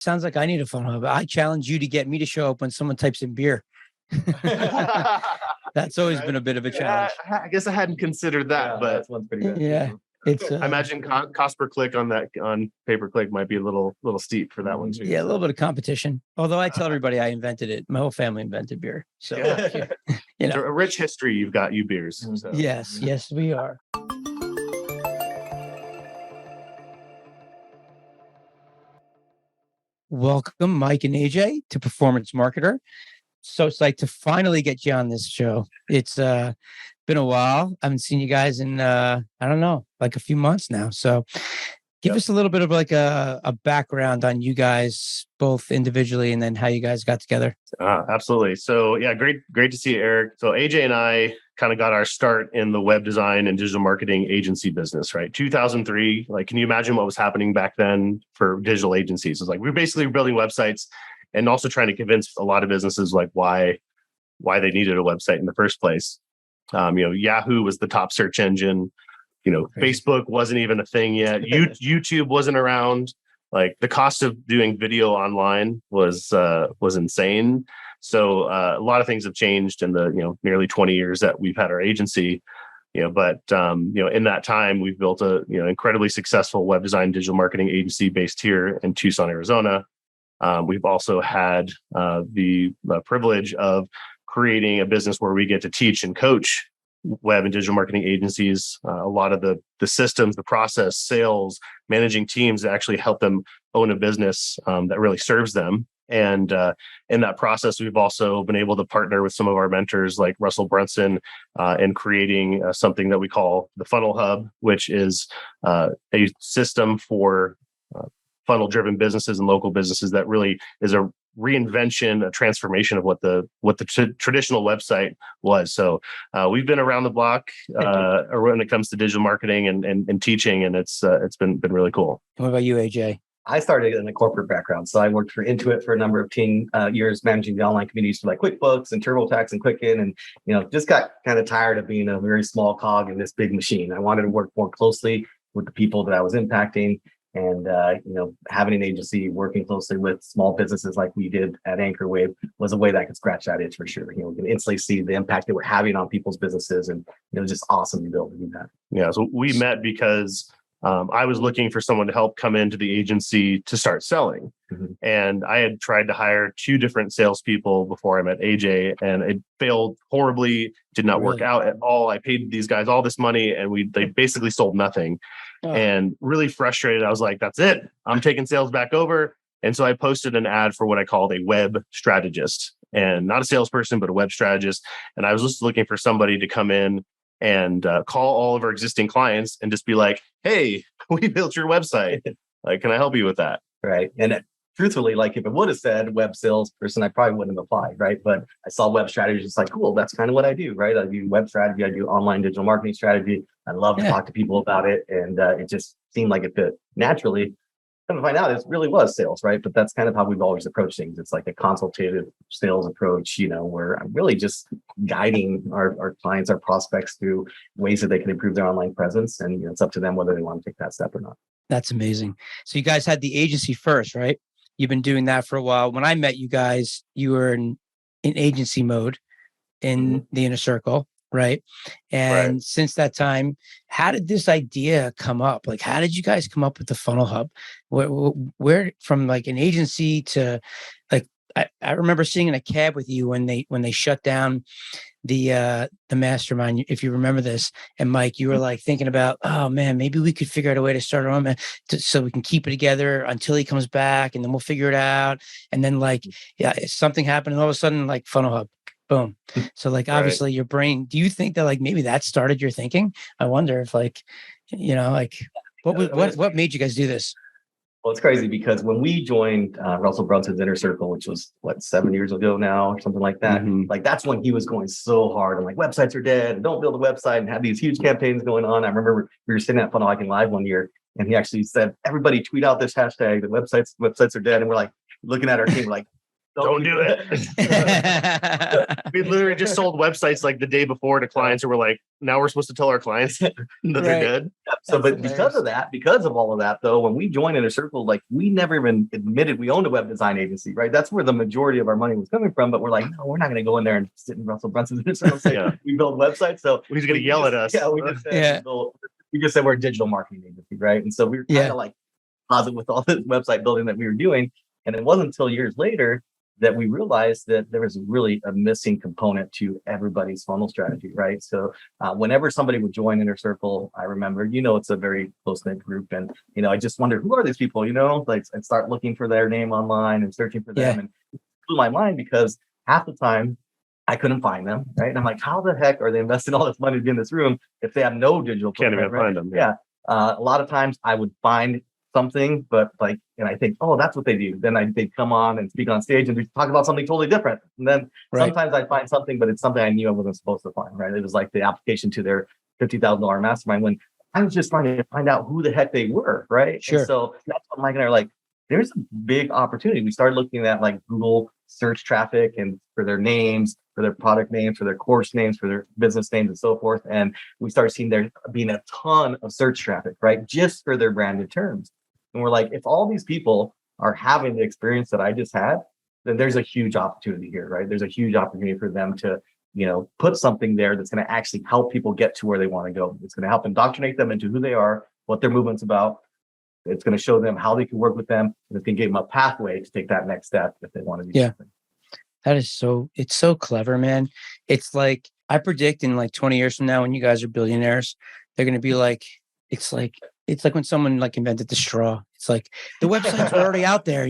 Sounds like I need a FunnelHub. I challenge you to get me to show up when someone types in beer. That's always been a bit of a challenge. I guess I hadn't considered that, but that one's pretty good. Yeah, it's. I imagine cost per click on pay per click might be a little steep for that one too. Yeah, a little bit of competition. Although I tell everybody I invented it. My whole family invented beer. So It's a rich history you've got, you beers. So. Yes, we are. Welcome, Mike and AJ, to Performance Marketer. So psyched to finally get you on this show. It's been a while. I haven't seen you guys in I don't know, like a few months now. So give us a little bit of like a background on you guys, both individually and then how you guys got together. Absolutely. So yeah, great to see you, Eric. So AJ and I kind of got our start in the web design and digital marketing agency business, right? 2003. Like, can you imagine what was happening back then for digital agencies? It's like we were basically building websites and also trying to convince a lot of businesses like why they needed a website in the first place. Yahoo was the top search engine. Facebook wasn't even a thing yet. YouTube wasn't around. Like the cost of doing video online was insane. So a lot of things have changed in the nearly 20 years that we've had our agency. But in that time we've built a incredibly successful web design digital marketing agency based here in Tucson, Arizona. We've also had the privilege of creating a business where we get to teach and coach web and digital marketing agencies, a lot of the systems, the process, sales, managing teams that actually help them own a business that really serves them. And in that process, we've also been able to partner with some of our mentors like Russell Brunson in creating something that we call the FunnelHub, which is a system for funnel-driven businesses and local businesses that really is a reinvention, a transformation of what the traditional website was. So we've been around the block when it comes to digital marketing and teaching, and it's been really cool. What about you, AJ? I started in a corporate background. So I worked for Intuit for a number of years, managing the online communities for like QuickBooks and TurboTax and Quicken. And, just got kind of tired of being a very small cog in this big machine. I wanted to work more closely with the people that I was impacting. And, having an agency working closely with small businesses like we did at Anchor Wave was a way that I could scratch that itch for sure. We can instantly see the impact that we're having on people's businesses. And it was just awesome to be able to do that. Yeah. So we met because I was looking for someone to help come into the agency to start selling. Mm-hmm. And I had tried to hire 2 different salespeople before I met AJ, and it failed horribly, did not work out at all. I paid these guys all this money and they basically sold nothing. And really frustrated. I was like, that's it. I'm taking sales back over. And so I posted an ad for what I called a web strategist, and not a salesperson, but a web strategist. And I was just looking for somebody to come in and call all of our existing clients and just be like, hey, we built your website. Like, can I help you with that? Right. And truthfully, like if it would have said web salesperson, I probably wouldn't have applied. Right. But I saw web strategy. It's like, cool. That's kind of what I do. Right. I do web strategy. I do online digital marketing strategy. I love to talk to people about it. And it just seemed like it fit naturally. Come to find out, it really was sales. Right. But that's kind of how we've always approached things. It's like a consultative sales approach, where I'm really just guiding our clients, our prospects through ways that they can improve their online presence. And it's up to them whether they want to take that step or not. That's amazing. So you guys had the agency first, right? You've been doing that for a while. When I met you guys, you were in agency mode in the inner circle, right? And since that time, how did this idea come up? Like, how did you guys come up with the FunnelHub? Where from like an agency to like, I remember sitting in a cab with you when they shut down the mastermind, if you remember this. And Mike, you were like thinking about, oh man, maybe we could figure out a way to start our own, so we can keep it together until he comes back, and then we'll figure it out. And then something happened, and all of a sudden, like FunnelHub, boom. So like obviously your brain. Do you think that like maybe that started your thinking? I wonder if what made you guys do this? Well, it's crazy because when we joined Russell Brunson's Inner Circle, which was 7 years ago now, or something like that, like that's when he was going so hard and like websites are dead and don't build a website, and had these huge campaigns going on. I remember we were sitting at Funnel Hacking Live one year, and he actually said, "Everybody tweet out this hashtag, the websites are dead." And we're like looking at our team like, Don't do it. We literally just sold websites like the day before to clients who were like, now we're supposed to tell our clients that they're dead. So, but because of all of that, though, when we joined Inner Circle, like we never even admitted we owned a web design agency, right? That's where the majority of our money was coming from. But we're like, no, we're not going to go in there and sit in Russell Brunson's Inner Circle and say we build websites. So he's going to yell at us. Yeah, we just said we're a digital marketing agency, right? And so we were kind of like closet with all this website building that we were doing. And it wasn't until years later that we realized that there was really a missing component to everybody's funnel strategy, right? So whenever somebody would join Inner Circle, I remember, it's a very close-knit group. And, I just wondered, who are these people, like and start looking for their name online and searching for them. And it blew my mind because half the time I couldn't find them, right? And I'm like, how the heck are they investing all this money to be in this room if they have no digital footprint? Can't even find them. Yeah. A lot of times I would find something, but and I think, oh, that's what they do. Then they'd come on and speak on stage and we talk about something totally different. And then sometimes I'd find something, but it's something I knew I wasn't supposed to find, right? It was like the application to their $50,000 mastermind when I was just trying to find out who the heck they were, right? Sure. And so that's what Mike and I are like, there's a big opportunity. We started looking at like Google search traffic and for their names, for their product names, for their course names, for their business names and so forth. And we started seeing there being a ton of search traffic, right? Just for their branded terms. And we're like, if all these people are having the experience that I just had, then there's a huge opportunity here, right? There's a huge opportunity for them to, put something there that's going to actually help people get to where they want to go. It's going to help indoctrinate them into who they are, what their movement's about. It's going to show them how they can work with them. And it's going to give them a pathway to take that next step if they want to do something. That is it's so clever, man. It's like, I predict in like 20 years from now, when you guys are billionaires, they're going to be like, it's like when someone like invented the straw. It's like the websites were already out there,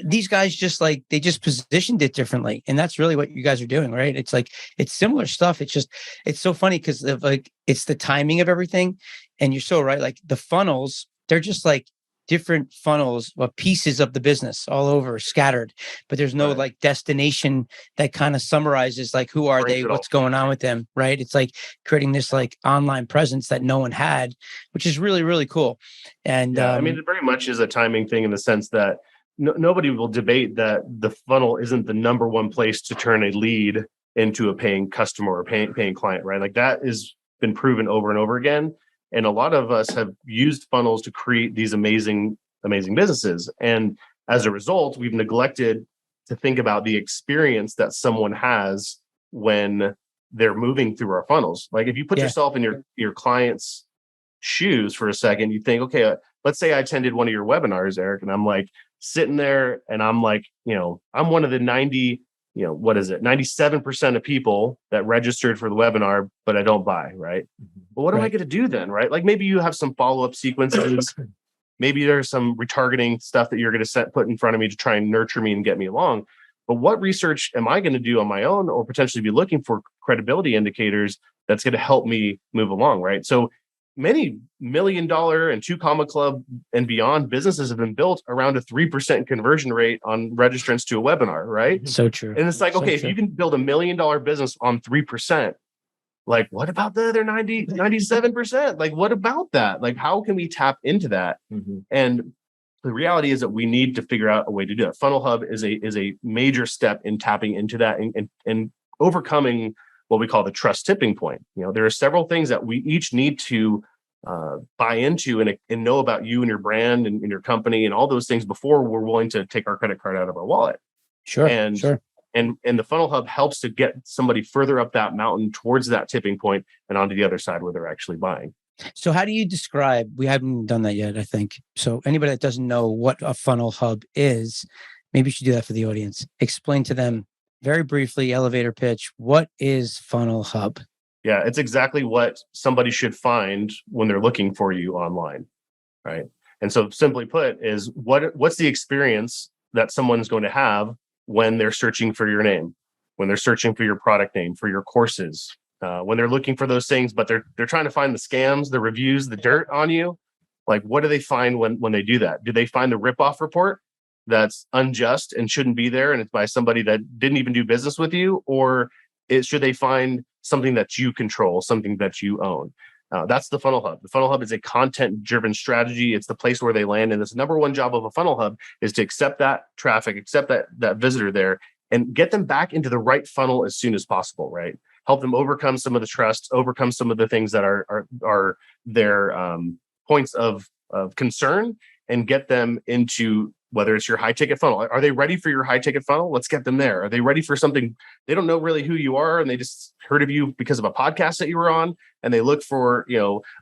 these guys just like, they just positioned it differently. And that's really what you guys are doing, right? It's like, it's similar stuff. It's so funny because of like, it's the timing of everything. And you're so right. Like the funnels, they're just like different funnels, pieces of the business all over scattered, but there's no like destination that kind of summarizes like, who are they, what's going on with them, right? It's like creating this like online presence that no one had, which is really, really cool. And I mean, it very much is a timing thing in the sense that nobody will debate that the funnel isn't the number one place to turn a lead into a paying customer or paying client, right? Like that has been proven over and over again. And a lot of us have used funnels to create these amazing businesses. And as a result, we've neglected to think about the experience that someone has when they're moving through our funnels. Like if you put yourself in your client's shoes for a second, you think, okay, let's say I attended one of your webinars, Eric, and I'm like sitting there and I'm like, I'm one of the 97% of people that registered for the webinar, but I don't buy, right? But what am I going to do then, right? Like maybe you have some follow-up sequences. Maybe there's some retargeting stuff that you're going to put in front of me to try and nurture me and get me along. But what research am I going to do on my own or potentially be looking for credibility indicators that's going to help me move along, right? So many $1 million and 2 Comma Club and beyond businesses have been built around a 3% conversion rate on registrants to a webinar, right? So true. And it's like, okay, if you can build $1 million business on 3%, like what about the other 97%? Like what about that? Like how can we tap into that? And the reality is that we need to figure out a way to do it. FunnelHub is a major step in tapping into that and overcoming what we call the trust tipping point. There are several things that we each need to buy into and know about you and your brand and your company and all those things before we're willing to take our credit card out of our wallet. Sure. And the FunnelHub helps to get somebody further up that mountain towards that tipping point and onto the other side where they're actually buying. So how do you describe, we haven't done that yet, I think. So anybody that doesn't know what a FunnelHub is, maybe you should do that for the audience. Explain to them very briefly, elevator pitch, what is FunnelHub? Yeah, it's exactly what somebody should find when they're looking for you online, right? And so simply put is what's the experience that someone's going to have when they're searching for your name, when they're searching for your product name, for your courses, when they're looking for those things, but they're trying to find the scams, the reviews, the dirt on you. Like, what do they find when they do that? Do they find the ripoff report that's unjust and shouldn't be there, and it's by somebody that didn't even do business with you? Or should they find something that you control, something that you own? That's the Funnel Hub. The Funnel Hub is a content-driven strategy. It's the place where they land. And this number one job of a Funnel Hub is to accept that traffic, accept that visitor there, and get them back into the right funnel as soon as possible, right? Help them overcome some of the trust, overcome some of the things that are their points of concern, and get them into, whether it's your high ticket funnel. Are they ready for your high ticket funnel? Let's get them there. Are they ready for something? They don't know really who you are, and they just heard of you because of a podcast that you were on, and they look for,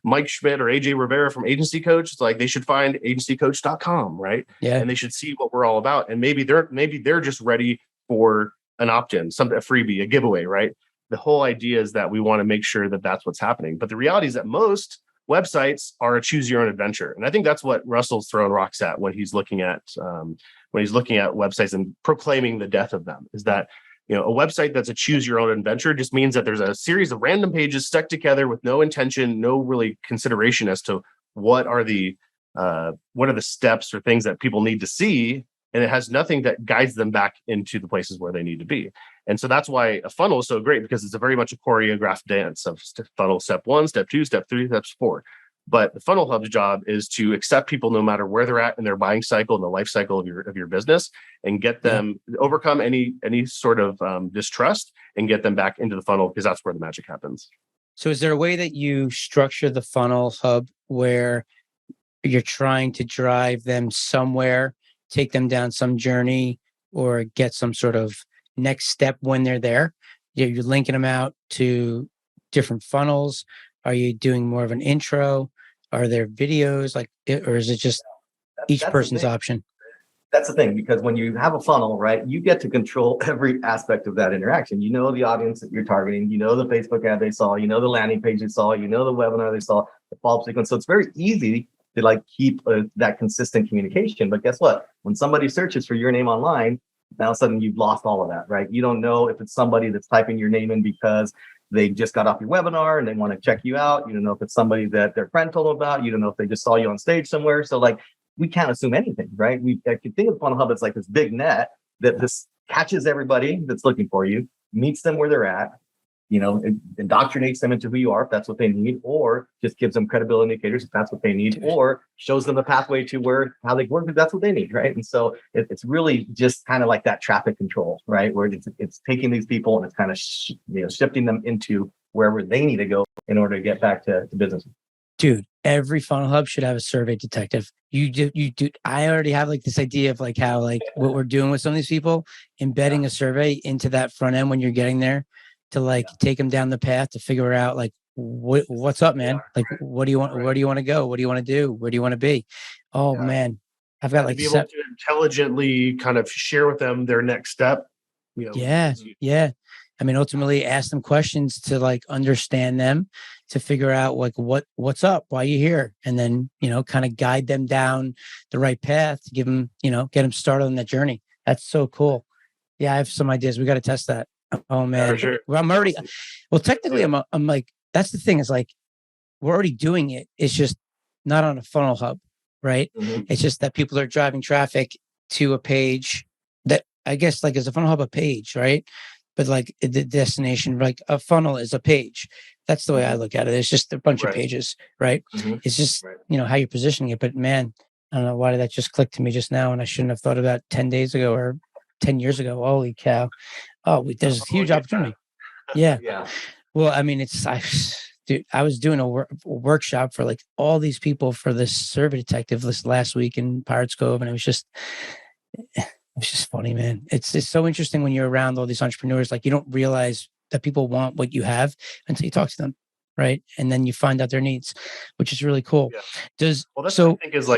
Mike Schmidt or AJ Rivera from Agency Coach. It's like they should find agencycoach.com, right? Yeah. And they should see what we're all about. And maybe they're just ready for an opt-in, a freebie, a giveaway, right? The whole idea is that we want to make sure that that's what's happening. But the reality is that most websites are a choose your own adventure. And I think that's what Russell's throwing rocks at when he's looking at websites and proclaiming the death of them, is that, a website that's a choose your own adventure just means that there's a series of random pages stuck together with no intention, no really consideration as to what are the steps or things that people need to see. And it has nothing that guides them back into the places where they need to be. And so that's why a funnel is so great, because it's a very much a choreographed dance of funnel step 1, step 2, step 3, step 4. But the Funnel Hub's job is to accept people no matter where they're at in their buying cycle and the life cycle of your business, and get them overcome any sort of distrust and get them back into the funnel, because that's where the magic happens. So is there a way that you structure the Funnel Hub where you're trying to drive them somewhere, take them down some journey, or get some sort of next step when they're there? You're linking them out to different funnels. Are you doing more of an intro? Are there videos, or is it just each person's option? That's the thing, because when you have a funnel, right, you get to control every aspect of that interaction. You know the audience that you're targeting, the Facebook ad they saw, the landing page they saw, the webinar they saw, the follow-up sequence. So it's very easy to keep that consistent communication. But guess what? When somebody searches for your name online, now all of a sudden you've lost all of that, right? You don't know if it's somebody that's typing your name in because they just got off your webinar and they want to check you out. You don't know if it's somebody that their friend told them about. You don't know if they just saw you on stage somewhere. So we can't assume anything, right? I can think of Funnel Hub as like this big net that just catches everybody that's looking for you, meets them where they're at, indoctrinates them into who you are, if that's what they need, or just gives them credibility indicators if that's what they need, or shows them the pathway to how they work if that's what they need, right? And so it's really just kind of like that traffic control, right? Where it's taking these people and it's kind of shifting them into wherever they need to go in order to get back to business. Dude, every Funnel Hub should have a survey detective. You do. I already have this idea of how what we're doing with some of these people, embedding a survey into that front end when you're getting there, to take them down the path to figure out what's up, man. What do you want? Where do you want to go? What do you want to do? Where do you want to be? Oh man, I've got to be able to intelligently kind of share with them their next step. Yeah. I mean, ultimately ask them questions to understand them, to figure out what's up, why you here, and then kind of guide them down the right path to give them get them started on that journey. That's so cool. Yeah, I have some ideas. We got to test that. Oh man, for sure. Well, I'm already. Well, technically, I'm that's the thing is we're already doing it. It's just not on a Funnel Hub, right? Mm-hmm. It's just that people are driving traffic to a page that I guess is a Funnel Hub a page, right? But the destination, a funnel is a page. That's the way I look at it. It's just a bunch of pages, right? Mm-hmm. It's just how you're positioning it. But man, I don't know why did that just click to me just now, and I shouldn't have thought of that 10 days ago or 10 years ago. Holy cow! There's a huge opportunity. Yeah. Well, I mean, I was doing a workshop for all these people for this survey detective list last week in Pirates Cove, and it was just funny, man. It's so interesting when you're around all these entrepreneurs. You don't realize that people want what you have until you talk to them, right? And then you find out their needs, which is really cool. Yeah. What I think is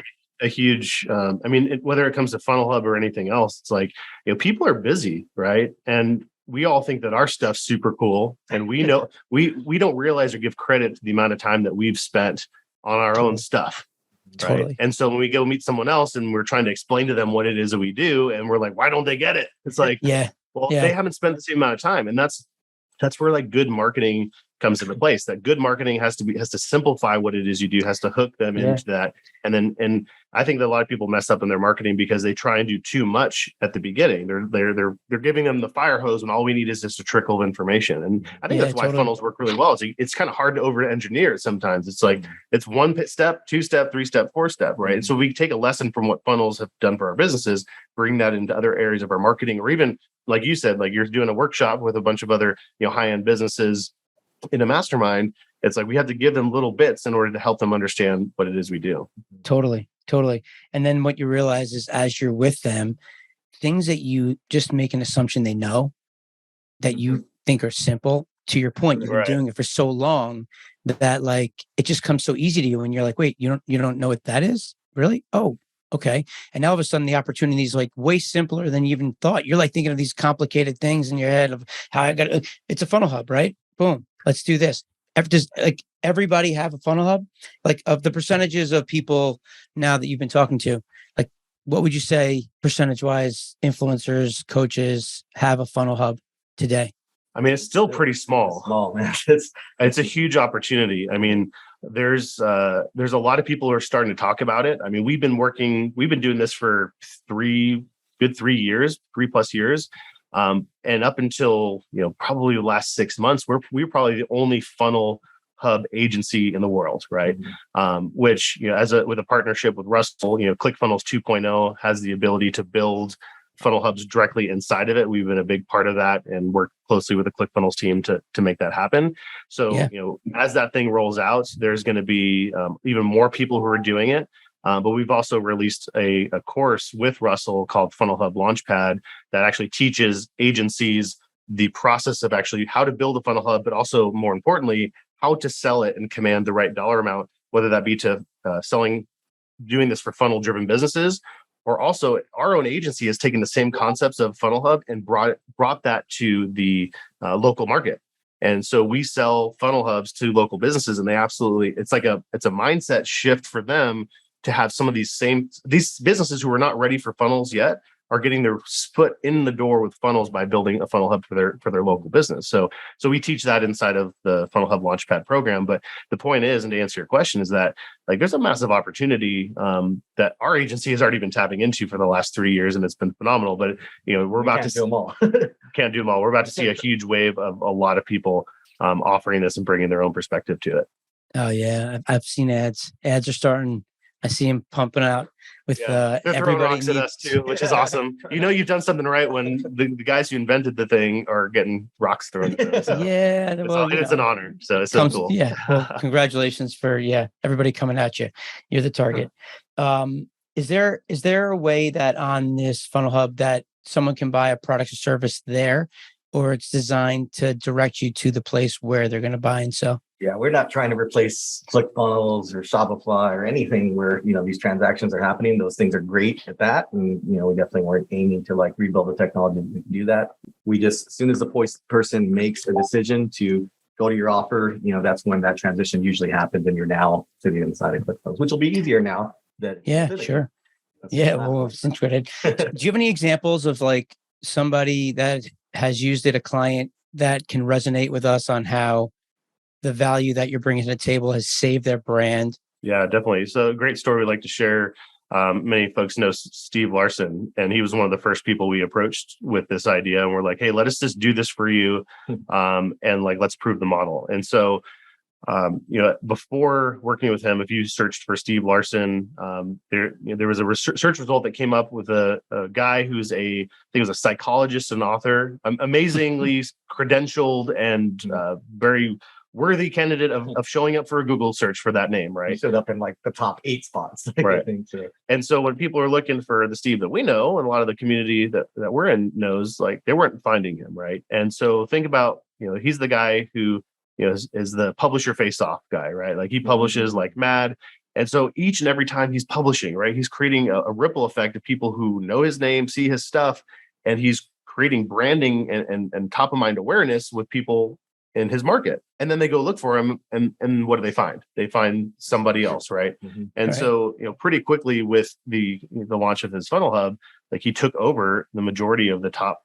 a huge. Whether it comes to Funnel Hub or anything else, it's people are busy, right? And we all think that our stuff's super cool, and we know we don't realize or give credit to the amount of time that we've spent on our own stuff. Right. Totally. And so when we go meet someone else and we're trying to explain to them what it is that we do, and we're like, why don't they get it? It's they haven't spent the same amount of time. And that's where good marketing comes into place. That good marketing has to simplify what it is you do, has to hook them into that. And I think that a lot of people mess up in their marketing because they try and do too much at the beginning. They're giving them the fire hose when all we need is just a trickle of information. And I think that's why funnels work really well. It's kind of hard to over engineer it sometimes. It's like it's 1 step, 2 step, 3 step, 4 step, right? And so we take a lesson from what funnels have done for our businesses, bring that into other areas of our marketing, or even like you said, like you're doing a workshop with a bunch of other, high-end businesses in a mastermind. It's like we have to give them little bits in order to help them understand what it is we do. Totally. And then what you realize is as you're with them, things that you just make an assumption they know that you think are simple. To your point, you've been doing it for so long that like it just comes so easy to you, and you're like, wait, you don't know what that is? Really? Oh, okay. And now all of a sudden the opportunity is like way simpler than you even thought. You're like thinking of these complicated things in your head of how it's a funnel hub, right? Boom. Let's do this. Does like everybody have a funnel hub? Like of the percentages of people now that you've been talking to, like what would you say percentage wise influencers, coaches have a funnel hub today? I mean, it's still pretty small. Small, man. It's a huge opportunity. I mean, there's a lot of people who are starting to talk about it. I mean, we've been doing this for 3+ years. And up until, probably the last 6 months, we're probably the only funnel hub agency in the world, right? Which, with a partnership with Russell, ClickFunnels 2.0 has the ability to build funnel hubs directly inside of it. We've been a big part of that and work closely with the ClickFunnels team to make that happen. So, as that thing rolls out, there's going to be even more people who are doing it. But we've also released a course with Russell called FunnelHub Launchpad that actually teaches agencies the process of actually how to build a funnel hub, but also more importantly, how to sell it and command the right dollar amount, whether that be to doing this for funnel driven businesses, or also our own agency has taken the same concepts of FunnelHub and brought that to the local market. And so we sell funnel hubs to local businesses, and it's a mindset shift for them to have some of these businesses who are not ready for funnels yet are getting their foot in the door with funnels by building a funnel hub for their local business. So we teach that inside of the FunnelHub Launchpad program. But the point is, and to answer your question, is that like there's a massive opportunity that our agency has already been tapping into for the last 3 years, and it's been phenomenal. But we're about to do them all. Can't do them all. We're about to see a huge wave of a lot of people offering this and bringing their own perspective to it. Oh yeah, I've seen ads. Ads are starting. I see them pumping out with everybody rocks at us too, which is awesome. You've done something right when the guys who invented the thing are getting rocks thrown at them. So it's an honor. So it's so cool. Yeah. Well, congratulations for everybody coming at you. You're the target. Is there a way that on this funnel hub that someone can buy a product or service there, or it's designed to direct you to the place where they're going to buy and sell? Yeah, we're not trying to replace ClickFunnels or Shopify or anything where, these transactions are happening. Those things are great at that. And, we definitely weren't aiming to like rebuild the technology to do that. We just, as soon as the person makes a decision to go to your offer, that's when that transition usually happens and you're now sitting inside of ClickFunnels, which will be easier now. Sure. Well, since we're ahead. Do you have any examples of like somebody that has used it, a client that can resonate with us on how the value that you're bringing to the table has saved their brand? Yeah, definitely. So a great story we like to share. Many folks know Steve Larson, and he was one of the first people we approached with this idea. And we're like, hey, let us just do this for you. And like, let's prove the model. And so, before working with him, if you searched for Steve Larson, there was a search result that came up with a guy who's I think was a psychologist and author, amazingly credentialed and very worthy candidate of showing up for a Google search for that name, right? He showed up in like the top 8 spots. Right. I think, so. And so when people are looking for the Steve that we know, and a lot of the community that we're in knows, like they weren't finding him, right? And so think about, he's the guy who, is the publisher face-off guy, right? Like he publishes like mad. And so each and every time he's publishing, right, he's creating a ripple effect of people who know his name, see his stuff, and he's creating branding and top of mind awareness with people in his market. And then they go look for him, and what do they find? They find somebody else, right? And so, pretty quickly with the launch of his funnel hub, like he took over the majority of the top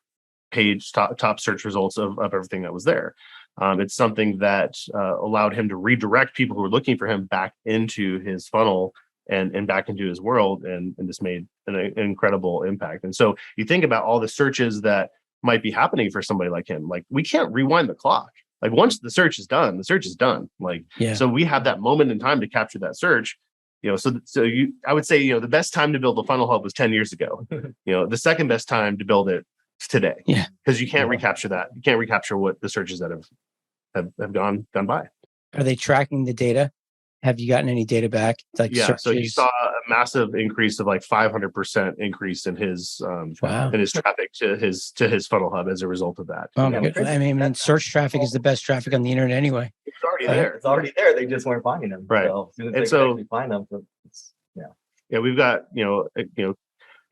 search results of everything that was there. It's something that allowed him to redirect people who were looking for him back into his funnel and back into his world, and just made an incredible impact. And so you think about all the searches that might be happening for somebody like him. Like, we can't rewind the clock. Like, once the search is done, the search is done. Like, so we have that moment in time to capture that search. I would say, the best time to build a FunnelHub was 10 years ago. The second best time to build it is today. Yeah. Because you can't recapture that. You can't recapture what the searches that have gone by. Are they tracking the data? Have you gotten any data back? Like, searches? So he saw a massive increase of like 500% increase in his in his traffic to his FunnelHub as a result of that. I mean, search traffic is the best traffic on the internet anyway. It's already there. It's already there. They just weren't finding them. Right. So as soon as they find them, we've got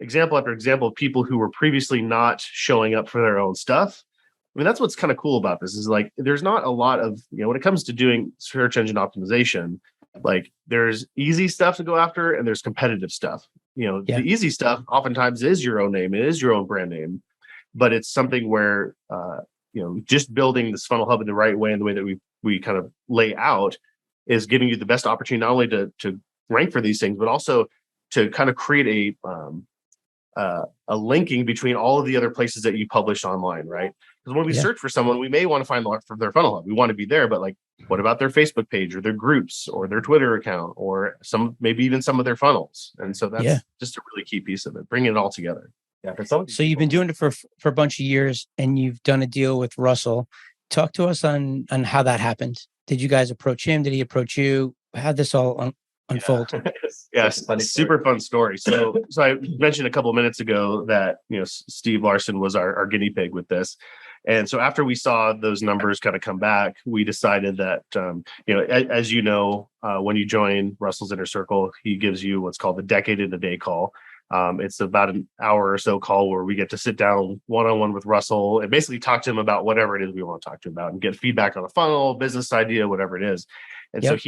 example after example of people who were previously not showing up for their own stuff. I mean, that's what's kind of cool about this, is like, there's not a lot of, when it comes to doing search engine optimization, like, there's easy stuff to go after and there's competitive stuff. The easy stuff oftentimes is your own name, it is your own brand name, but it's something where, just building this FunnelHub in the right way, and the way that we kind of lay out, is giving you the best opportunity not only to rank for these things, but also to kind of create a linking between all of the other places that you publish online, right? Because when we search for someone, we may want to find their FunnelHub. We want to be there, but like, what about their Facebook page or their groups or their Twitter account or maybe even some of their funnels? And so that's just a really key piece of it, bringing it all together. Yeah. For some so you've been doing it for a bunch of years, and you've done a deal with Russell. Talk to us on how that happened. Did you guys approach him? Did he approach you? How'd this all unfold? Yes, super fun story. So I mentioned a couple of minutes ago that Steve Larson was our guinea pig with this, and so after we saw those numbers kind of come back, we decided that as when you join Russell's Inner Circle, he gives you what's called the Decade in a Day call. It's about an hour or so call where we get to sit down one-on-one with Russell and basically talk to him about whatever it is we want to talk to him about, and get feedback on a funnel, business idea, whatever it is. And so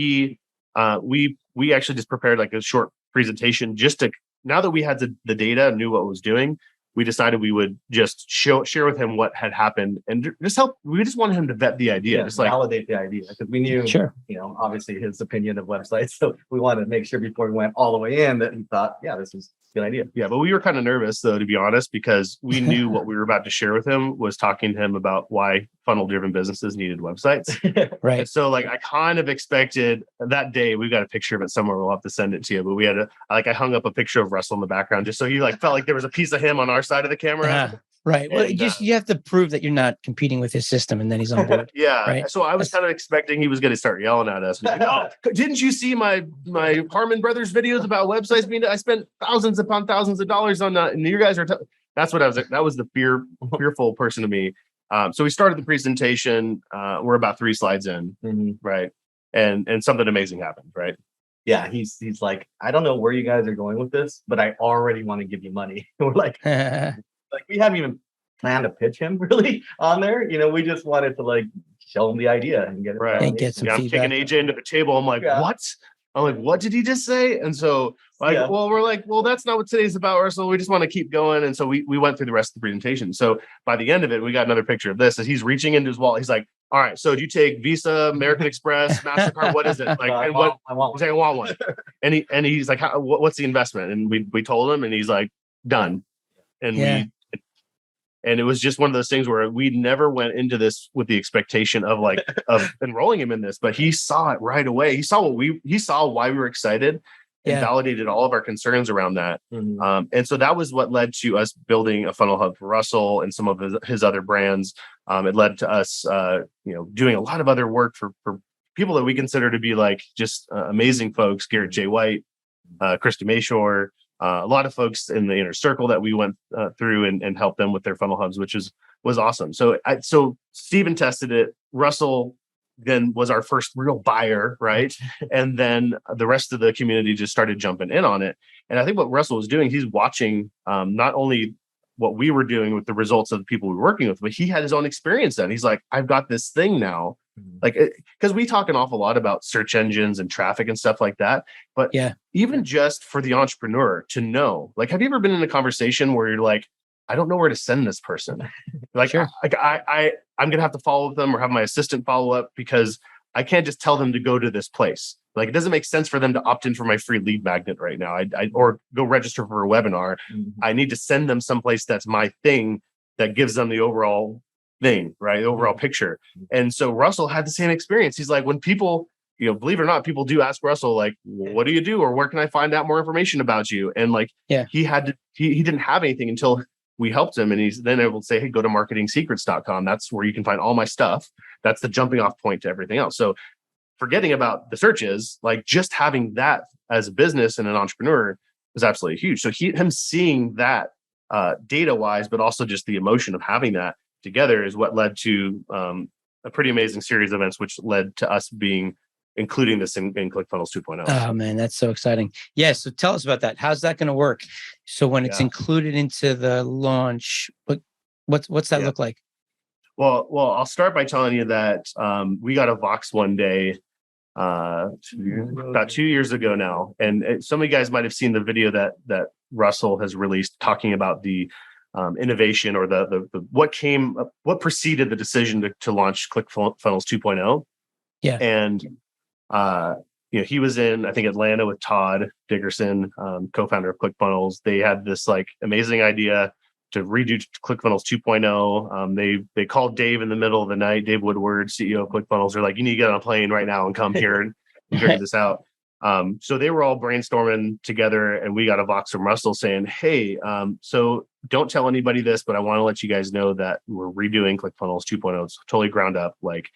we actually just prepared like a short presentation now that we had the data and knew what it was doing, we decided we would just share with him what had happened and just help. We just wanted him to vet the idea, just validate the idea, because we knew, obviously his opinion of websites. So we wanted to make sure before we went all the way in that he thought, this is a good idea. Yeah, but we were kind of nervous though, to be honest, because we knew what we were about to share with him was talking to him about why funnel-driven businesses needed websites. Right. And so like, I kind of expected that day, we've got a picture of it somewhere, we'll have to send it to you, but we had I hung up a picture of Russell in the background just so he felt like there was a piece of him on our side of the camera. Right. Well, you have to prove that you're not competing with his system, and then he's on board. Right? So I was kind of expecting he was going to start yelling at us. Like, oh, didn't you see my Harmon Brothers videos about websites? I spent thousands upon thousands of dollars on that, and you guys are. That's what I was. That was the fearful person to me. So we started the presentation. We're about 3 slides in, right? And something amazing happened, right? Yeah, he's like, I don't know where you guys are going with this, but I already want to give you money. We're like. Like, we haven't even planned to pitch him really on there. We just wanted to show him the idea and get it right. And get some feedback. I'm taking AJ into the table. I'm like, what? I'm like, what did he just say? And so we're like, well, that's not what today's about, Russell. We just want to keep going. And so we went through the rest of the presentation. So by the end of it, we got another picture of this as he's reaching into his wallet. He's like, all right, so do you take Visa, American Express, MasterCard? What is it? Like, I want one. And he's like, what's the investment? And we told him, and he's like, done. And and it was just one of those things where we never went into this with the expectation of of enrolling him in this, but he saw it right away. He saw why we were excited and validated all of our concerns around that. And so that was what led to us building a FunnelHub for Russell and some of his other brands. It led to us, doing a lot of other work for people that we consider to be just amazing folks. Garrett J. White, Krista Mayshore, a lot of folks in the Inner Circle that we went through and helped them with their FunnelHubs, which was awesome. So Steven tested it. Russell then was our first real buyer, right? And then the rest of the community just started jumping in on it. And I think what Russell was doing, he's watching not only what we were doing with the results of the people we were working with, but he had his own experience then. He's like, I've got this thing now. Because we talk an awful lot about search engines and traffic and stuff like that. But even just for the entrepreneur to know, have you ever been in a conversation where you're like, I don't know where to send this person. Like, Sure. I'm going to have to follow up them or have my assistant follow up because I can't just tell them to go to this place. Like, it doesn't make sense for them to opt in for my free lead magnet right now. Or go register for a webinar. I need to send them someplace that's my thing that gives them the overall thing, right? The overall picture. And so Russell had the same experience. He's like, when people, believe it or not, people do ask Russell, like, what do you do? Or where can I find out more information about you? And like, he didn't have anything until we helped him. And he's then able to say, hey, go to marketingsecrets.com. That's where you can find all my stuff. That's the jumping off point to everything else. So forgetting about the searches, like just having that as a business and an entrepreneur was absolutely huge. So him seeing that data wise, but also just the emotion of having that together is what led to a pretty amazing series of events, which led to us including this in ClickFunnels 2.0. Oh man, that's so exciting. Yeah. So tell us about that. How's that going to work? So when it's included into the launch, what's that look like? Well, I'll start by telling you that we got a Vox one day about 2 years ago now. And some of you guys might have seen the video that Russell has released talking about the innovation or the what preceded the decision to launch ClickFunnels 2.0. Yeah. And he was in, I think, Atlanta with Todd Dickerson, co-founder of ClickFunnels. They had this like amazing idea to redo ClickFunnels 2.0. They called Dave in the middle of the night, Dave Woodward, CEO of ClickFunnels. They're like, you need to get on a plane right now and come here and figure this out. So they were all brainstorming together, and we got a Vox from Russell saying, hey, so don't tell anybody this, but I want to let you guys know that we're redoing ClickFunnels 2.0. It's totally ground up. Like,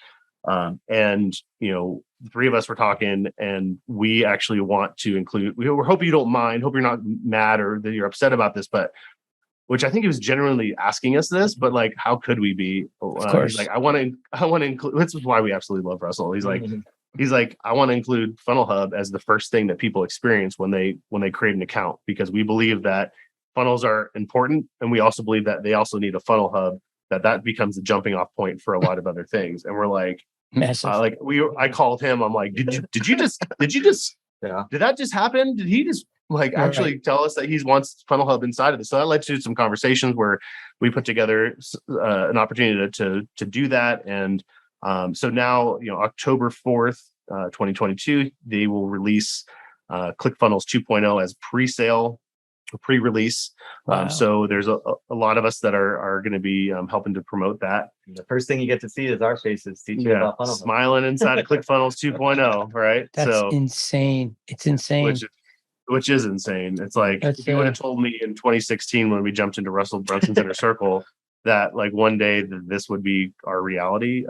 the three of us were talking, and we actually want to include, we hope you don't mind, hope you're not mad or that you're upset about this, but which I think he was genuinely asking us this, but like, how could we be? Of course. He's like, I want to include, this is why we absolutely love Russell. He's like, I want to include FunnelHub as the first thing that people experience when they create an account, because we believe that funnels are important. And we also believe that they also need a FunnelHub, that becomes the jumping off point for a lot of other things. And we're like, massive. I called him. I'm like, did that just happen? Did he just actually tell us that he wants FunnelHub inside of this? So that led to some conversations where we put together an opportunity to do that. And so now, October 4th, 2022, they will release ClickFunnels 2.0 as pre-release. Wow. So there's a lot of us that are going to be helping to promote that. The first thing you get to see is our faces teaching about FunnelHub. Smiling inside of ClickFunnels 2.0, right? That's insane. It's insane. Which is insane. It's like, if you would have told me in 2016 when we jumped into Russell Brunson's Inner Circle that like one day this would be our reality,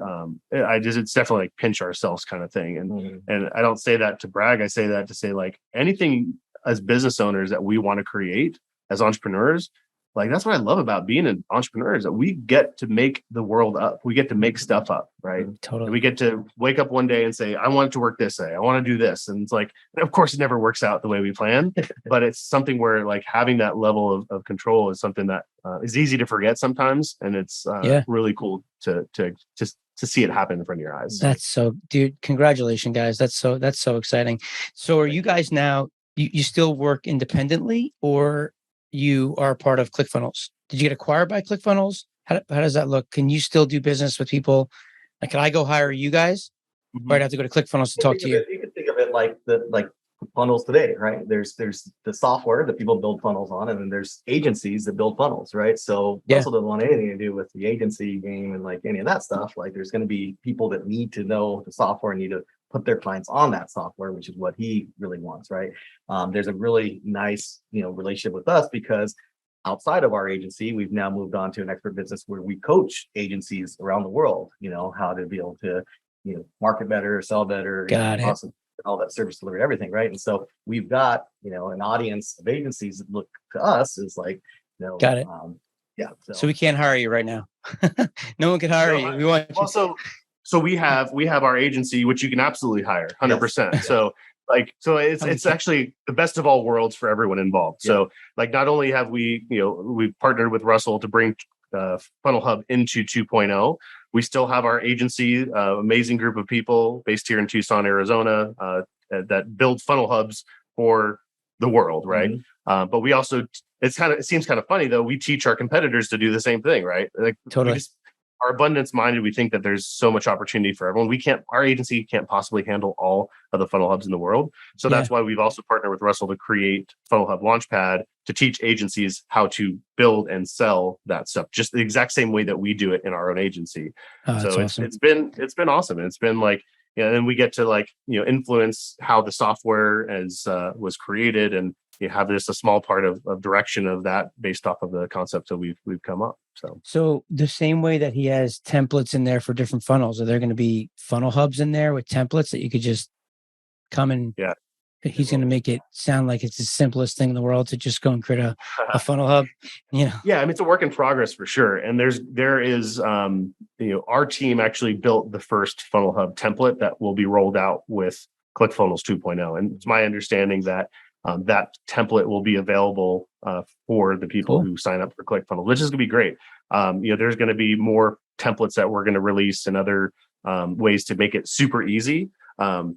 it's definitely like pinch ourselves kind of thing. And I don't say that to brag. I say that to say like anything as business owners that we want to create as entrepreneurs, like that's what I love about being an entrepreneur, is that we get to make the world up. We get to make stuff up, right? Totally. And we get to wake up one day and say, I want it to work this way. I want to do this. And it's like, of course, it never works out the way we plan, but it's something where like having that level of control is something that is easy to forget sometimes. And it's really cool to see it happen in front of your eyes. That's so, dude, congratulations, guys. That's so exciting. So are you guys now, you still work independently, or you are part of ClickFunnels? Did you get acquired by ClickFunnels? How does that look? Can you still do business with people? Like, can I go hire you guys? Or I'd have to go to ClickFunnels to talk to you? You can think of it like funnels today, right? There's the software that people build funnels on, and then there's agencies that build funnels, right? So Russell doesn't want anything to do with the agency game and like any of that stuff. Like, there's going to be people that need to know the software, need to put their clients on that software, which is what he really wants, right? There's a really nice, relationship with us, because outside of our agency, we've now moved on to an expert business where we coach agencies around the world, how to be able to, market better, sell better, awesome, all that service delivery, everything, right? And so we've got, an audience of agencies that look to us as like, got it. So we can't hire you right now. No one can hire you. We want you. So we have our agency, which you can absolutely hire 100%. Yes. So it's actually the best of all worlds for everyone involved. Yeah. So like, not only have we've partnered with Russell to bring FunnelHub into 2.0, we still have our agency, amazing group of people based here in Tucson, Arizona, that build funnel hubs for the world, right? But we also it seems kind of funny though. We teach our competitors to do the same thing, right? Like Totally. Our abundance minded, we think that there's so much opportunity for everyone. Our agency can't possibly handle all of the funnel hubs in the world. So that's why we've also partnered with Russell to create Funnel Hub Launchpad to teach agencies how to build and sell that stuff, just the exact same way that we do it in our own agency. So awesome. It's been awesome. And it's been like, and we get to like, influence how the software was created, and you have this a small part of direction of that based off of the concept that we've come up. So the same way that he has templates in there for different funnels, are there going to be funnel hubs in there with templates that you could just come and he's going to make it sound like it's the simplest thing in the world to just go and create a funnel hub, Yeah, I mean, it's a work in progress for sure. And there is our team actually built the first funnel hub template that will be rolled out with ClickFunnels 2.0. And it's my understanding that that template will be available for the people who sign up for ClickFunnels, which is going to be great. There's going to be more templates that we're going to release and other ways to make it super easy. All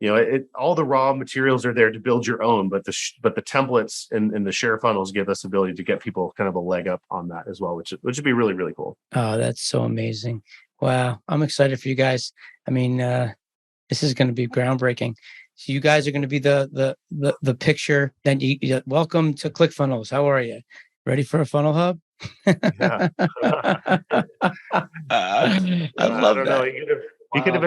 the raw materials are there to build your own, but the templates and the share funnels give us ability to get people kind of a leg up on that as well, which would be really, really cool. Oh, that's so amazing. Wow. I'm excited for you guys. I mean, this is going to be groundbreaking. So you guys are going to be the picture. Then you welcome to ClickFunnels. How are you? Ready for a funnel hub? Yeah. I love that. He could have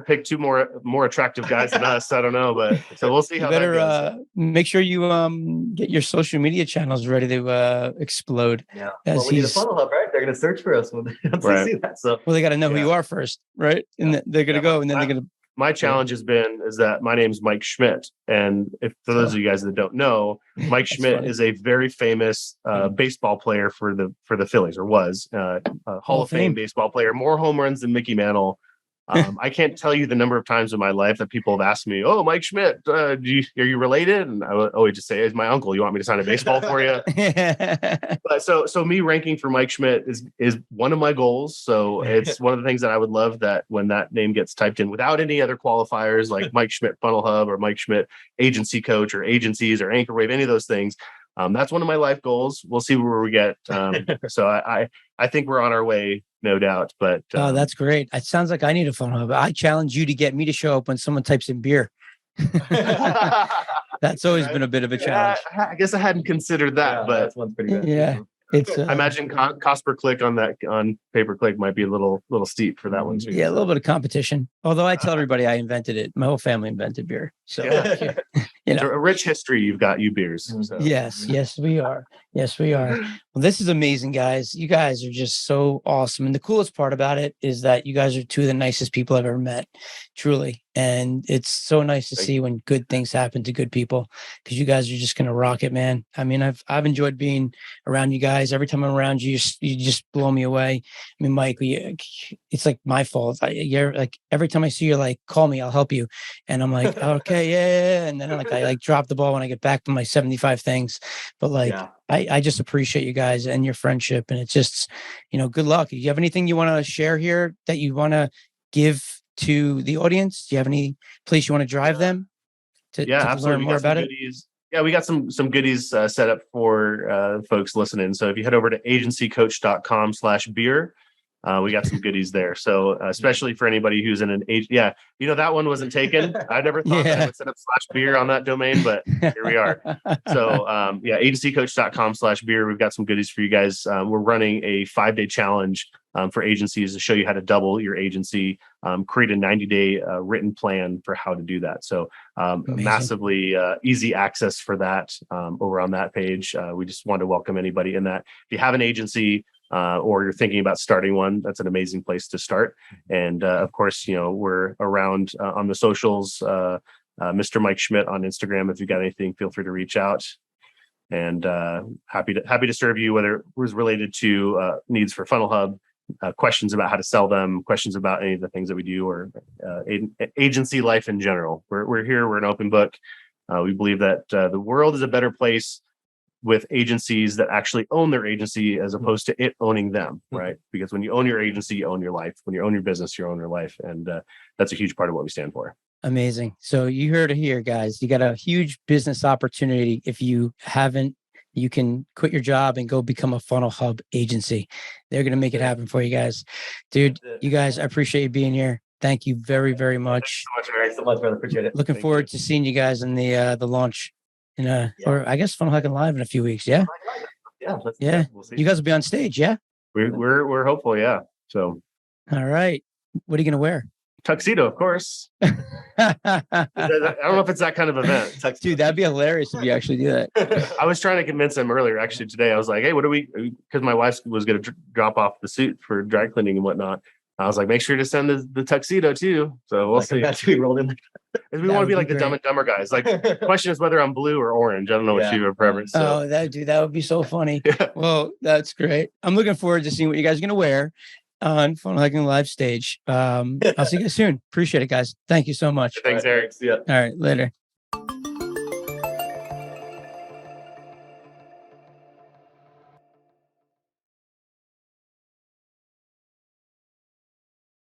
picked two more attractive guys than us. I don't know, but so we'll see how that goes. Make sure you get your social media channels ready to explode. Yeah, we need a funnel hub, right? They're going to search for us when they see that. So, they got to know who you are first, right? And they're going to go, and then they're going to. My challenge is that my name's Mike Schmidt, and for those of you guys that don't know, Mike Schmidt is a very famous baseball player for the Phillies, or was a Hall of Fame baseball player, more home runs than Mickey Mantle. I can't tell you the number of times in my life that people have asked me, "Oh, Mike Schmidt, are you related?" And I would always just say, "It's my uncle. You want me to sign a baseball for you?" But so me ranking for Mike Schmidt is one of my goals. So it's one of the things that I would love that when that name gets typed in without any other qualifiers like Mike Schmidt Funnel Hub or Mike Schmidt Agency Coach or Agencies or Anchor Wave, any of those things. That's one of my life goals. We'll see where we get. So I think we're on our way, no doubt. But that's great. It sounds like I need a funnel hub. I challenge you to get me to show up when someone types in beer. That's always been a bit of a challenge. I guess I hadn't considered that, but that one's pretty good. Yeah. It's I imagine cost per click on pay-per-click might be a little steep for that one too. Yeah, a little bit of competition. Although I tell everybody I invented it. My whole family invented beer. So a rich history you've got, you beers. So. Yes, we are. Yes, we are. Well, this is amazing, guys. You guys are just so awesome. And the coolest part about it is that you guys are two of the nicest people I've ever met, truly. And it's so nice to see when good things happen to good people, because you guys are just going to rock it, man. I mean, I've enjoyed being around you guys. Every time I'm around you, you just blow me away. I mean, Mike, it's like my fault. You're like, every time I see you, like, call me, I'll help you. And I'm like, okay, yeah. And then I drop the ball when I get back to my 75 things. But I just appreciate you guys and your friendship. And it's just, good luck. Do you have anything you want to share here that you want to give to the audience? Do you have any place you want to drive them to learn more about it? Yeah, we got some goodies set up for folks listening. So if you head over to agencycoach.com/beer, we got some goodies there. So especially for anybody who's in an age, that one wasn't taken. I never thought that I would set up /beer on that domain, but here we are. So agencycoach.com/beer. We've got some goodies for you guys. We're running a 5-day challenge for agencies to show you how to double your agency, create a 90-day written plan for how to do that. So massively easy access for that over on that page. We just want to welcome anybody in that. If you have an agency, or you're thinking about starting one, that's an amazing place to start. And of course, we're around on the socials, Mr. Mike Schmidt on Instagram. If you got anything, feel free to reach out. And happy to serve you, whether it was related to needs for FunnelHub, questions about how to sell them, questions about any of the things that we do, or agency life in general. We're here. We're an open book. We believe that the world is a better place with agencies that actually own their agency as opposed to it owning them, right? Because when you own your agency, you own your life. When you own your business, you own your life. And that's a huge part of what we stand for. Amazing. So you heard it here, guys. You got a huge business opportunity if you haven't you can quit your job and go become a FunnelHub agency. They're going to make it happen for you guys. Dude, you guys, I appreciate you being here. Thank you very, very much. Thanks so much, brother. Appreciate it. Looking forward to seeing you guys in the launch or I guess Funnel Hacking Live in a few weeks. Yeah. Yeah. We'll see. You guys will be on stage. Yeah. We're hopeful. Yeah. So. All right. What are you going to wear? Tuxedo, of course. I don't know if it's that kind of event. Dude, that'd be hilarious if you actually do that. I was trying to convince him earlier, actually, today. I was like, hey, what do we, because my wife was going to drop off the suit for dry cleaning and whatnot. I was like, make sure to send the tuxedo too. So we'll see. That's we rolled in. We want to be like the Dumb and Dumber guys. Like, the question is whether I'm blue or orange. I don't know what you have preference. So. Oh, that would be so funny. Well, that's great. I'm looking forward to seeing what you guys are going to wear on Funnel Hacking Live stage. I'll see you guys soon. Appreciate it, guys. Thank you so much. Thanks, Eric. See ya. All right, later.